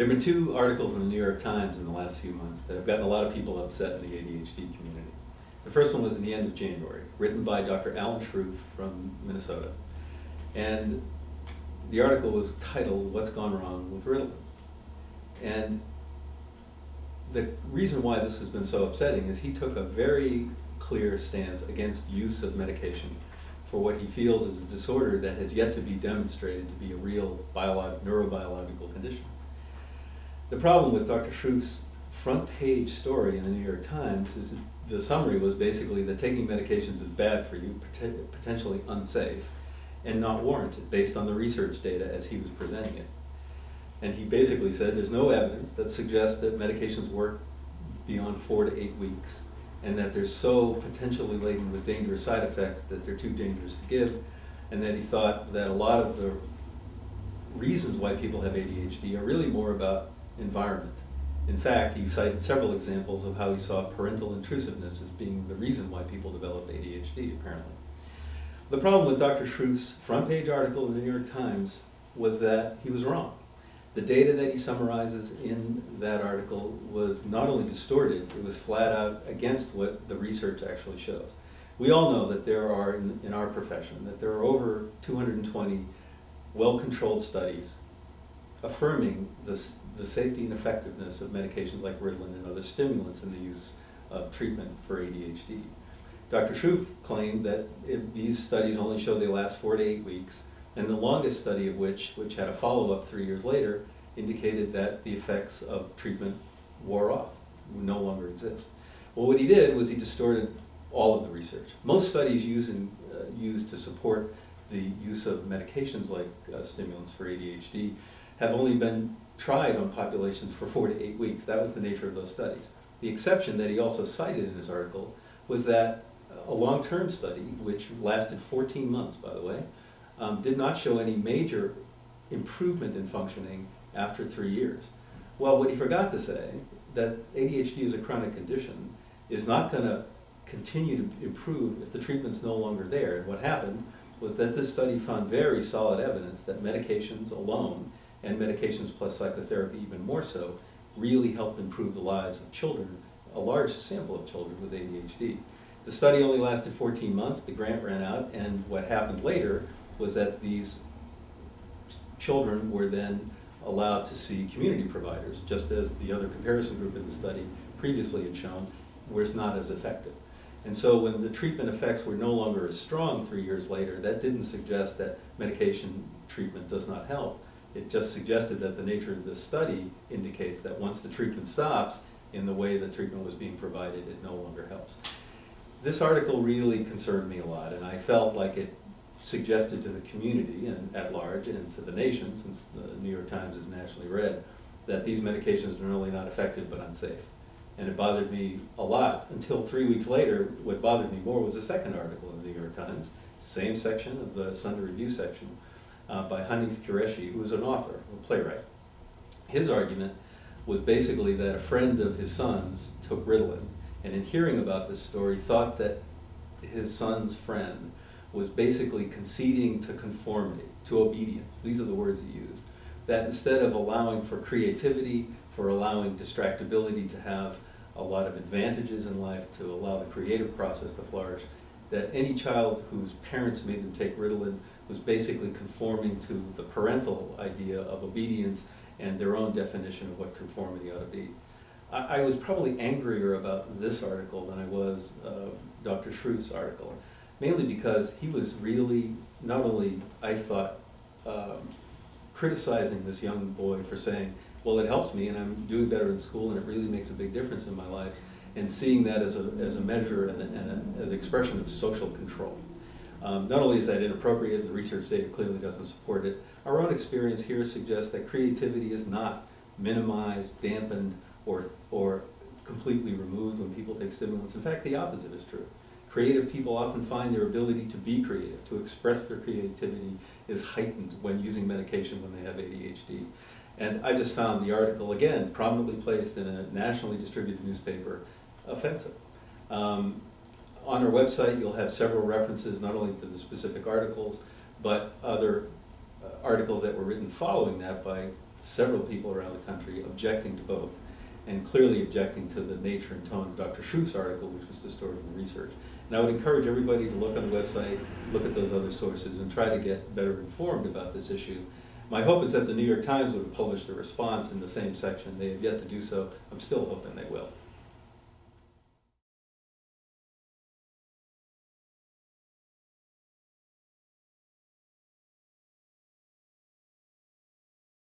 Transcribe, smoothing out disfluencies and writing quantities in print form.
There have been two articles in the New York Times in the last few months that have gotten a lot of people upset in the ADHD community. The first one was in the end of January, written by Dr. Alan Shroof from Minnesota. And the article was titled, "What's Gone Wrong with Ritalin?" And the reason why this has been so upsetting is he took a very clear stance against use of medication for what he feels is a disorder that has yet to be demonstrated to be a real neurobiological condition. The problem with Dr. Shroof's front page story in the New York Times is that the summary was basically that taking medications is bad for you, potentially unsafe, and not warranted based on the research data as he was presenting it. And he basically said there's no evidence that suggests that medications work beyond 4 to 8 weeks, and that they're so potentially laden with dangerous side effects that they're too dangerous to give, and that he thought that a lot of the reasons why people have ADHD are really more about environment. In fact, he cited several examples of how he saw parental intrusiveness as being the reason why people develop ADHD, apparently. The problem with Dr. Shroof's front page article in the New York Times was that he was wrong. The data that he summarizes in that article was not only distorted, it was flat out against what the research actually shows. We all know that there are, in our profession, that there are over 220 well-controlled studies affirming the safety and effectiveness of medications like Ritalin and other stimulants in the use of treatment for ADHD. Dr. Shroof claimed that these studies only show they last 4 to 8 weeks, and the longest study of which had a follow-up 3 years later, indicated that the effects of treatment wore off, no longer exist. Well, what he did was he distorted all of the research. Most studies used to support the use of medications like stimulants for ADHD have only been tried on populations for 4 to 8 weeks. That was the nature of those studies. The exception that he also cited in his article was that a long-term study, which lasted 14 months, by the way, did not show any major improvement in functioning after 3 years. Well, what he forgot to say, that ADHD is a chronic condition, is not going to continue to improve if the treatment's no longer there. And what happened was that this study found very solid evidence that medications alone, and medications plus psychotherapy even more so, really help improve the lives of children, a large sample of children with ADHD. The study only lasted 14 months, the grant ran out, and what happened later was that these children were then allowed to see community providers, just as the other comparison group in the study previously had shown was not as effective. And so when the treatment effects were no longer as strong 3 years later, that didn't suggest that medication treatment does not help. It just suggested that the nature of this study indicates that once the treatment stops, in the way the treatment was being provided, it no longer helps. This article really concerned me a lot, and I felt like it suggested to the community and at large and to the nation, since the New York Times is nationally read, that these medications are not only not effective but unsafe. And it bothered me a lot until 3 weeks later. What bothered me more was a second article in the New York Times, same section of the Sunday Review section, by Hanif Qureshi, who is an author, a playwright. His argument was basically that a friend of his son's took Ritalin, and in hearing about this story, thought that his son's friend was basically conceding to conformity, to obedience. These are the words he used. That instead of allowing for creativity, for allowing distractibility to have a lot of advantages in life, to allow the creative process to flourish, that any child whose parents made them take Ritalin was basically conforming to the parental idea of obedience and their own definition of what conformity ought to be. I was probably angrier about this article than I was Dr. Shroof's article, mainly because he was really, not only, I thought, criticizing this young boy for saying, well, it helps me and I'm doing better in school and it really makes a big difference in my life, and seeing that as a measure and as an expression of social control. Not only is that inappropriate, the research data clearly doesn't support it, our own experience here suggests that creativity is not minimized, dampened, or completely removed when people take stimulants. In fact, the opposite is true. Creative people often find their ability to be creative, to express their creativity, is heightened when using medication when they have ADHD. And I just found the article, again, prominently placed in a nationally distributed newspaper, offensive. On our website, you'll have several references, not only to the specific articles, but other articles that were written following that by several people around the country objecting to both, and clearly objecting to the nature and tone of Dr. Schroeff's article, which was distorted in research. And I would encourage everybody to look on the website, look at those other sources, and try to get better informed about this issue. My hope is that the New York Times would have published a response in the same section. They have yet to do so. I'm still hoping they will.